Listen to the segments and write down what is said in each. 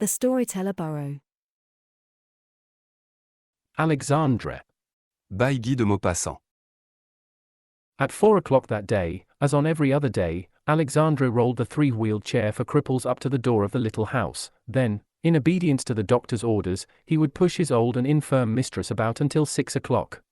the storyteller burrow. Alexandre. By Guy de Maupassant. At 4 o'clock that day, as on every other day, Alexandre rolled the three-wheeled chair for cripples up to the door of the little house. Then, in obedience to the doctor's orders, he would push his old and infirm mistress about until 6 o'clock.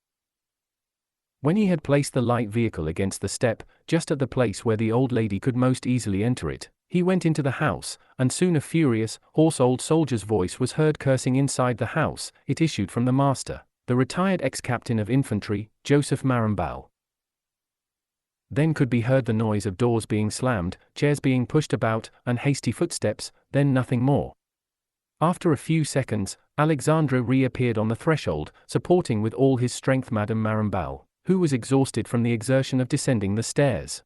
When he had placed the light vehicle against the step, just at the place where the old lady could most easily enter it, he went into the house, and soon a furious, hoarse old soldier's voice was heard cursing inside the house. It issued from the master, the retired ex-captain of infantry, Joseph Maramballe. Then could be heard the noise of doors being slammed, chairs being pushed about, and hasty footsteps, then nothing more. After a few seconds, Alexandre reappeared on the threshold, supporting with all his strength Madame Maramballe, who was exhausted from the exertion of descending the stairs.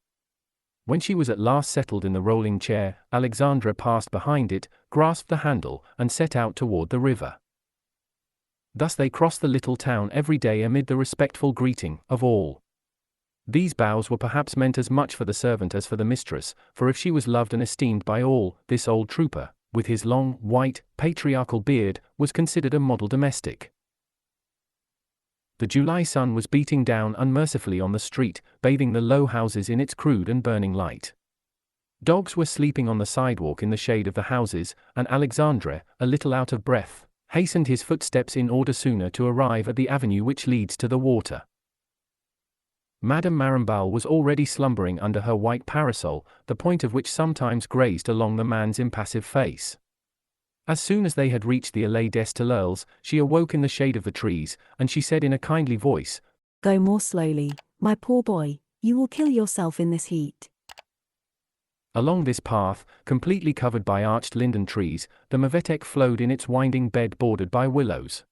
When she was at last settled in the rolling chair, Alexandre passed behind it, grasped the handle, and set out toward the river. Thus they crossed the little town every day amid the respectful greeting of all. These bows were perhaps meant as much for the servant as for the mistress, for if she was loved and esteemed by all, this old trooper, with his long, white, patriarchal beard, was considered a model domestic. The July sun was beating down unmercifully on the street, bathing the low houses in its crude and burning light. Dogs were sleeping on the sidewalk in the shade of the houses, and Alexandre, a little out of breath, hastened his footsteps in order sooner to arrive at the avenue which leads to the water. Madame Maramballe was already slumbering under her white parasol, the point of which sometimes grazed along the man's impassive face. As soon as they had reached the Allée des Tilleuls, she awoke in the shade of the trees, and she said in a kindly voice, Go more slowly, my poor boy, you will kill yourself in this heat. Along this path, completely covered by arched linden trees, the Maupassant flowed in its winding bed bordered by willows.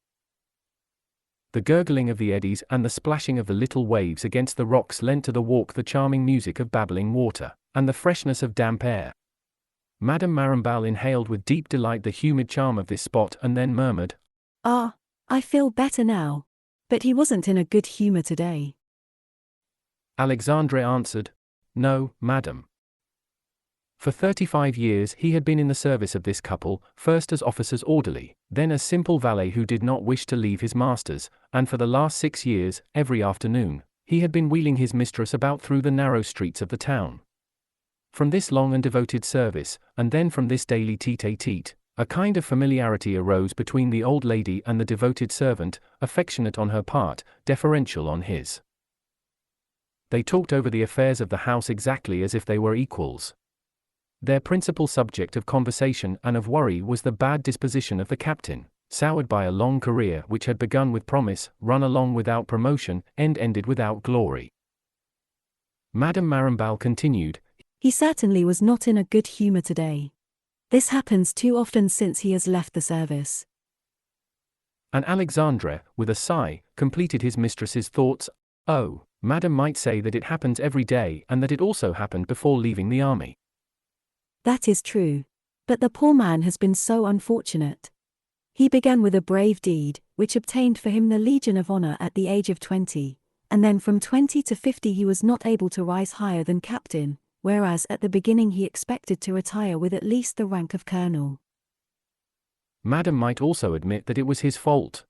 The gurgling of the eddies and the splashing of the little waves against the rocks lent to the walk the charming music of babbling water, and the freshness of damp air. Madame Maramballe inhaled with deep delight the humid charm of this spot and then murmured, Ah, I feel better now. But he wasn't in a good humor today. Alexandre answered, No, madame. For 35 years he had been in the service of this couple, first as officer's orderly, then as simple valet who did not wish to leave his masters, and for the last 6 years, every afternoon, he had been wheeling his mistress about through the narrow streets of the town. From this long and devoted service, and then from this daily tete-a-tete, a kind of familiarity arose between the old lady and the devoted servant, affectionate on her part, deferential on his. They talked over the affairs of the house exactly as if they were equals. Their principal subject of conversation and of worry was the bad disposition of the captain, soured by a long career which had begun with promise, run along without promotion, and ended without glory. Madame Maramballe continued, He certainly was not in a good humor today. This happens too often since he has left the service. And Alexandre, with a sigh, completed his mistress's thoughts. Oh, Madame might say that it happens every day and that it also happened before leaving the army. That is true. But the poor man has been so unfortunate. He began with a brave deed, which obtained for him the Legion of Honor at the age of 20, and then from 20 to 50 he was not able to rise higher than captain, whereas at the beginning he expected to retire with at least the rank of colonel. Madame might also admit that it was his fault.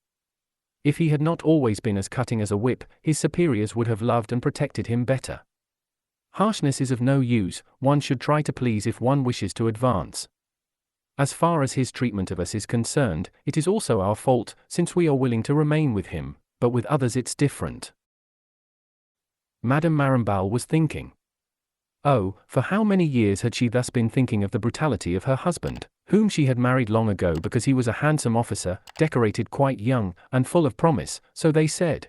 If he had not always been as cutting as a whip, his superiors would have loved and protected him better. Harshness is of no use, one should try to please if one wishes to advance. As far as his treatment of us is concerned, it is also our fault, since we are willing to remain with him, but with others it's different. Madame Maramballe was thinking. Oh, for how many years had she thus been thinking of the brutality of her husband, whom she had married long ago because he was a handsome officer, decorated quite young, and full of promise, so they said.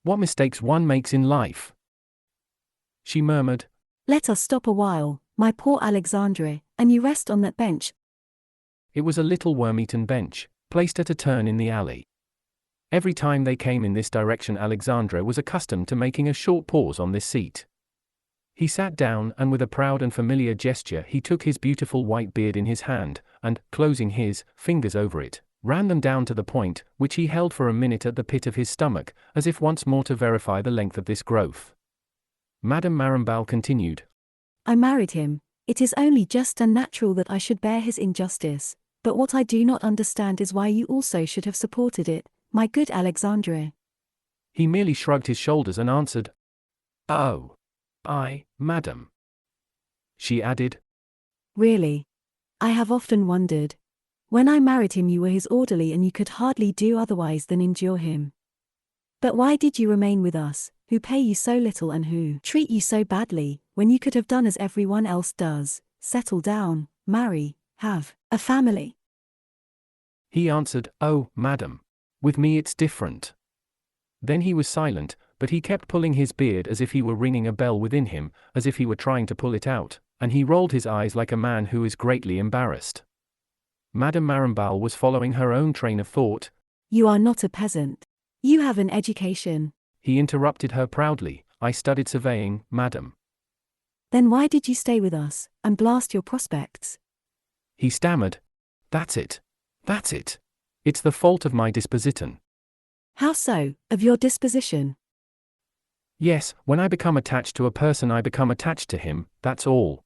What mistakes one makes in life! She murmured, Let us stop a while, my poor Alexandre, and you rest on that bench. It was a little worm-eaten bench, placed at a turn in the alley. Every time they came in this direction Alexandre was accustomed to making a short pause on this seat. He sat down and with a proud and familiar gesture he took his beautiful white beard in his hand, and, closing his fingers over it, ran them down to the point, which he held for a minute at the pit of his stomach, as if once more to verify the length of this growth. Madame Maramballe continued, I married him. It is only just and natural that I should bear his injustice, But what I do not understand is why you also should have supported it, my good Alexandre. He merely shrugged his shoulders and answered, "Oh. Madam." She added, Really? I have often wondered. When I married him you were his orderly and you could hardly do otherwise than endure him. But why did you remain with us, who pay you so little and who treat you so badly, when you could have done as everyone else does, settle down, marry, have a family? He answered, "Oh, madam. With me it's different." Then he was silent, but he kept pulling his beard as if he were ringing a bell within him, as if he were trying to pull it out, and he rolled his eyes like a man who is greatly embarrassed. Madame Maramballe was following her own train of thought. You are not a peasant. You have an education. He interrupted her proudly, "I studied surveying, madam." Then why did you stay with us, and blast your prospects? He stammered, That's it. It's the fault of my disposition." How so, of your disposition? "Yes, when I become attached to a person I become attached to him, that's all."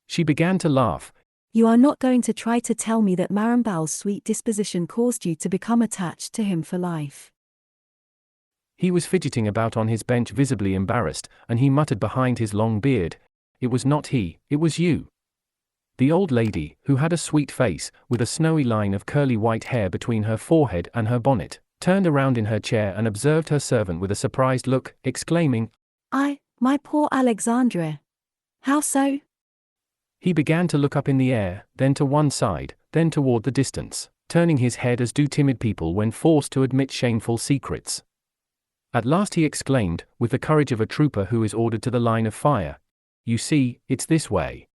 She began to laugh. You are not going to try to tell me that Maramballe's sweet disposition caused you to become attached to him for life? He was fidgeting about on his bench visibly embarrassed, and he muttered behind his long beard, "It was not he, it was you." The old lady, who had a sweet face, with a snowy line of curly white hair between her forehead and her bonnet, turned around in her chair and observed her servant with a surprised look, exclaiming, My poor Alexandre. How so? He began to look up in the air, then to one side, then toward the distance, turning his head as do timid people when forced to admit shameful secrets. At last he exclaimed, with the courage of a trooper who is ordered to the line of fire, "You see, it's this way.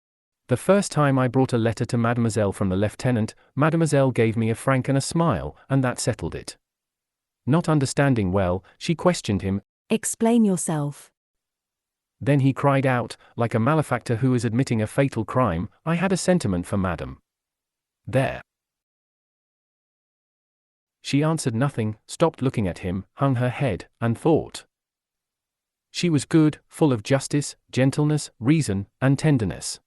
The first time I brought a letter to Mademoiselle from the lieutenant, Mademoiselle gave me a franc and a smile, and that settled it. Not understanding well, she questioned him. Explain yourself." Then he cried out, like a malefactor who is admitting a fatal crime, "I had a sentiment for Madame." There. She answered nothing, stopped looking at him, hung her head, and thought. She was good, full of justice, gentleness, reason, and tenderness.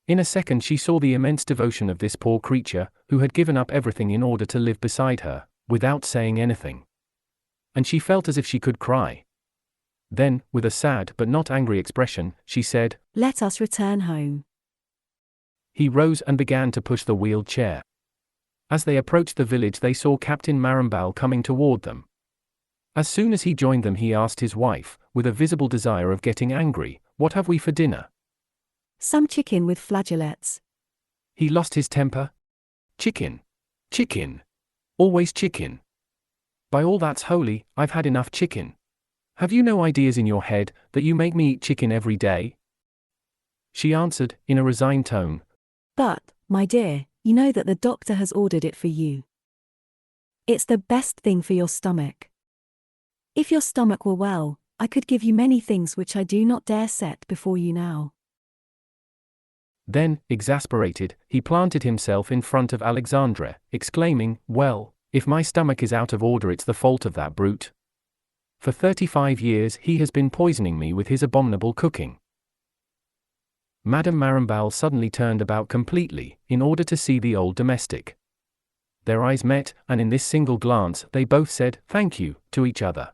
In a second she saw the immense devotion of this poor creature, who had given up everything in order to live beside her, without saying anything. And she felt as if she could cry. Then, with a sad but not angry expression, she said, "Let us return home." He rose and began to push the wheeled chair. As they approached the village they saw Captain Maramballe coming toward them. As soon as he joined them he asked his wife, with a visible desire of getting angry, "What have we for dinner?" Some chicken with flageolets. He lost his temper. Chicken. Always chicken. By all that's holy, I've had enough chicken. Have you no ideas in your head, that you make me eat chicken every day? She answered, in a resigned tone, But, my dear, you know that the doctor has ordered it for you. It's the best thing for your stomach. If your stomach were well, I could give you many things which I do not dare set before you now. Then, exasperated, he planted himself in front of Alexandre, exclaiming, "Well, if my stomach is out of order it's the fault of that brute. For 35 years he has been poisoning me with his abominable cooking." Madame Maramballe suddenly turned about completely, in order to see the old domestic. Their eyes met, and in this single glance they both said, "Thank you," to each other.